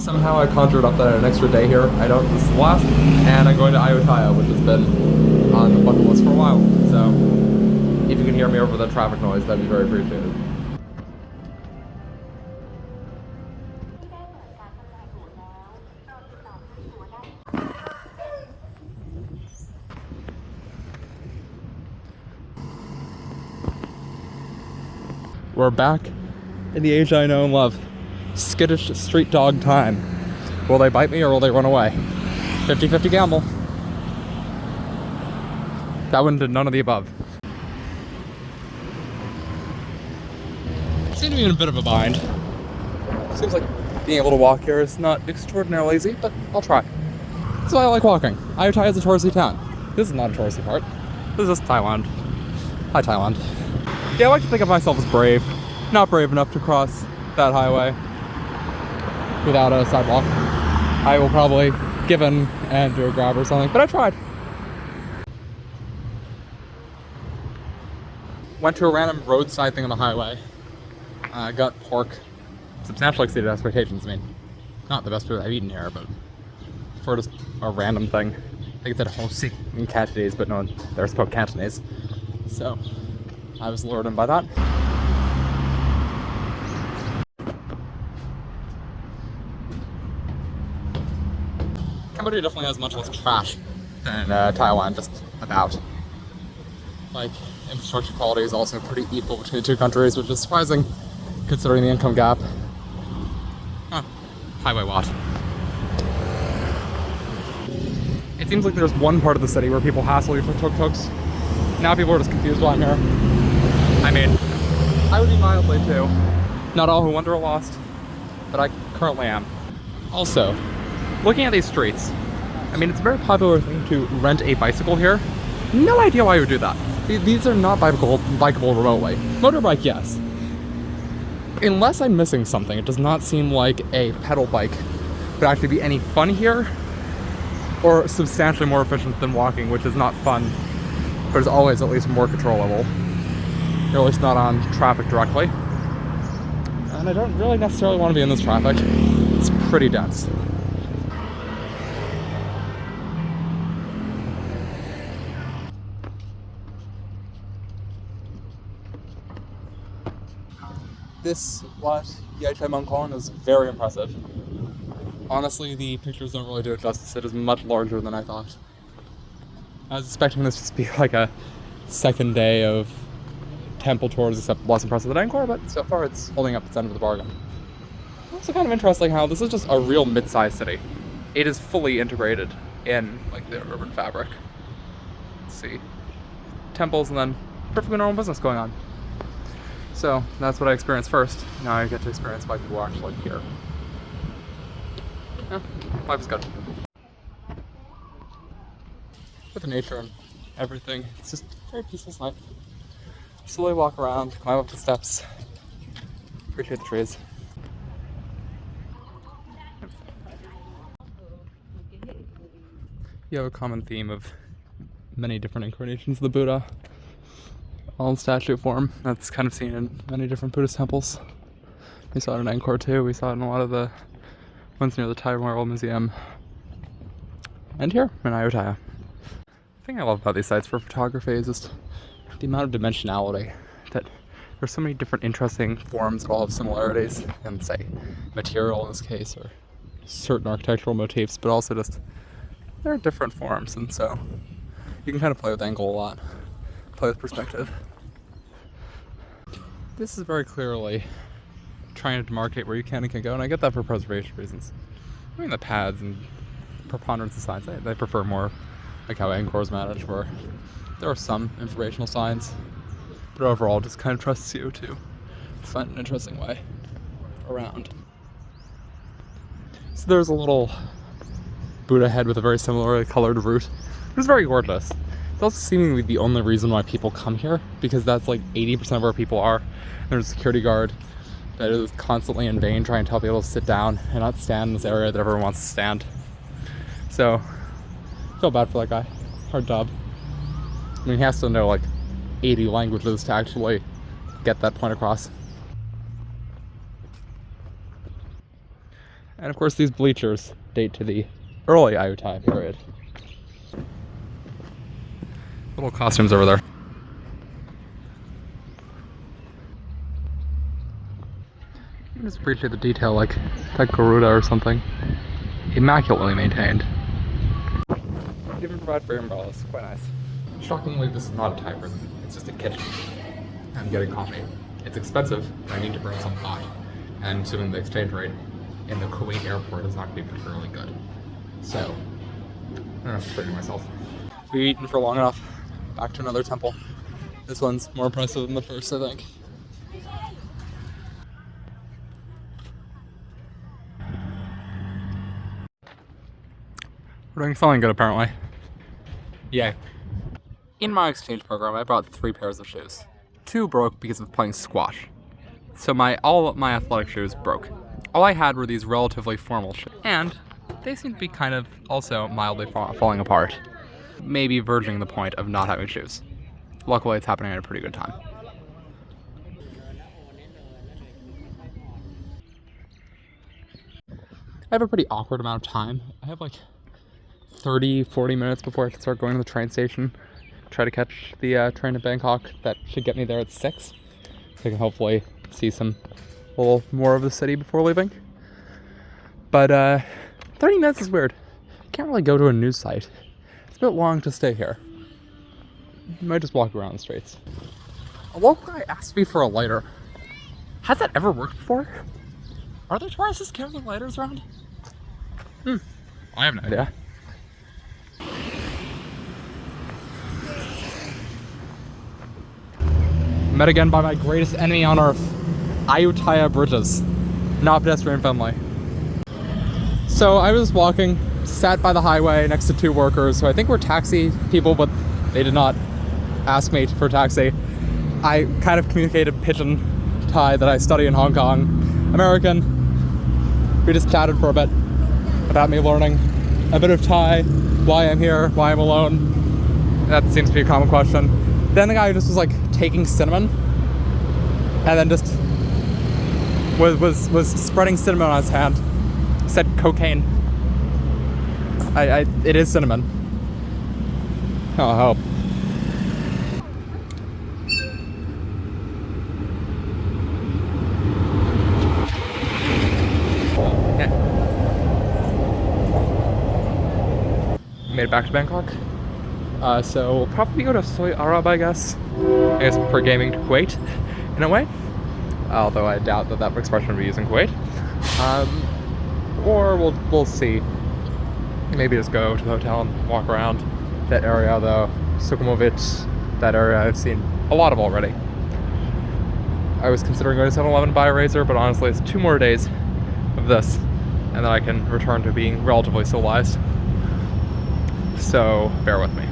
Somehow I conjured up that an extra day here. This is the last, and I'm going to Ayutthaya, which has been on the bucket list for a while. So, if you can hear me over the traffic noise, that'd be very appreciated. We're back in the age I know and love. Skittish street dog time. Will they bite me or will they run away? 50-50 gamble. That one did none of the above. Seem to be in a bit of a bind. Seems like being able to walk here is not extraordinarily easy, but I'll try. That's why I like walking. Ayutthaya is a touristy town. This is not a touristy part. This is just Thailand. Hi, Thailand. Yeah, I like to think of myself as brave. Not brave enough to cross that highway without a sidewalk. I will probably give in and do a grab or something, but I tried. Went to a random roadside thing on the highway. Got pork. Substantially exceeded expectations. I mean, not the best food I've eaten here, but for just a random thing. I think it said Hosik in Cantonese, but no, they spoke Cantonese. So, I was lured in by that. Cambodia definitely has much less trash than Thailand, just about. Like, infrastructure quality is also pretty equal between the two countries, which is surprising considering the income gap. Huh. Highway Watt. It seems like there's one part of the city where people hassle you for tuk-tuks. Now people are just confused while I'm here. I mean, I would be mildly too. Not all who wander are lost, but I currently am. Also, looking at these streets, I mean, it's a very popular thing to rent a bicycle here. No idea why you would do that. These are not bikeable remotely. Motorbike, yes. Unless I'm missing something, it does not seem like a pedal bike would actually be any fun here, or substantially more efficient than walking, which is not fun, but is always at least more controllable. You're at least not on traffic directly. And I don't really necessarily want to be in this traffic. It's pretty dense. This Wat Yaitai Mongkon is very impressive. Honestly, the pictures don't really do it justice. It is much larger than I thought. I was expecting this to be like a second day of temple tours, except less impressive than Angkor, but so far it's holding up its end of the bargain. Also kind of interesting how this is just a real mid-sized city. It is fully integrated in like the urban fabric. Let's see. Temples and then perfectly normal business going on. So that's what I experienced first. Now I get to experience why people are actually here. Yeah, life is good. With the nature and everything, it's just a very peaceful night. Slowly walk around, climb up the steps, appreciate the trees. You have a common theme of many different incarnations of the Buddha, all in statue form. That's kind of seen in many different Buddhist temples. We saw it in Angkor too, we saw it in a lot of the ones near the Thai Royal Museum. And here in Ayutthaya. The thing I love about these sites for photography is just the amount of dimensionality, that there's so many different interesting forms that all have similarities in, say, material in this case, or certain architectural motifs, but also just there are different forms, and so you can kind of play with angle a lot, play with perspective. This is very clearly trying to demarcate where you can and can't go, and I get that for preservation reasons. I mean, the pads and preponderance of signs, they prefer more like how Angkor is managed, where there are some informational signs, but overall just kind of trusts you to find an interesting way around. So there's a little Buddha head with a very similarly colored root. It's very gorgeous. It's also seemingly the only reason why people come here, because that's like 80% of where people are. There's a security guard that is constantly in vain trying to tell people to sit down and not stand in this area that everyone wants to stand. So, I feel bad for that guy. Hard job. I mean, he has to know like 80 languages to actually get that point across. And of course, these bleachers date to the early Ayutthaya period. Little costumes over there. You can just appreciate the detail, like Garuda or something. Immaculately maintained. Even provide for umbrellas, quite nice. Shockingly, this is not a Thai prison. It's just a kitchen. I'm getting coffee. It's expensive, but I need to bring some hot. And assuming the exchange rate in the Kuwait airport is not going to be particularly good. So, I don't have to trigger myself. We've eaten for long enough. Back to another temple. This one's more impressive than the first, I think. We're doing something good, apparently. Yay. In my exchange program, I brought 3 pairs of shoes. 2 broke because of playing squash. So all of my athletic shoes broke. All I had were these relatively formal shoes. And they seem to be kind of also mildly falling apart. Maybe verging the point of not having shoes. Luckily, it's happening at a pretty good time. I have a pretty awkward amount of time. I have like 30-40 minutes before I can start going to the train station. Try to catch the train to Bangkok. That should get me there at 6. So I can hopefully see a little more of the city before leaving. But 30 minutes is weird. I can't really go to a news site. It's a bit long to stay here. I might just walk around the streets. A local guy asked me for a lighter. Has that ever worked before? Are there tourists carrying lighters around? I have no idea. Met again by my greatest enemy on earth. Ayutthaya bridges. Not pedestrian friendly. So I was walking, sat by the highway next to 2 workers who I think were taxi people, but they did not ask me for a taxi. I kind of communicated pidgin Thai that I study in Hong Kong. American. We just chatted for a bit about me learning a bit of Thai, why I'm here, why I'm alone. That seems to be a common question. Then the guy just was like taking cinnamon and then just was spreading cinnamon on his hand. Said cocaine. It is cinnamon. Oh, help. Made it back to Bangkok. So we'll probably go to Soy Arab, I guess. I guess per gaming to Kuwait, in a way. Although I doubt that expression will be used in Kuwait. Or we'll see. Maybe just go to the hotel and walk around that area, though. Sukhumvit, that area I've seen a lot of already. I was considering going to 7-Eleven to buy a razor, but honestly it's 2 more days of this, and then I can return to being relatively civilized. So bear with me.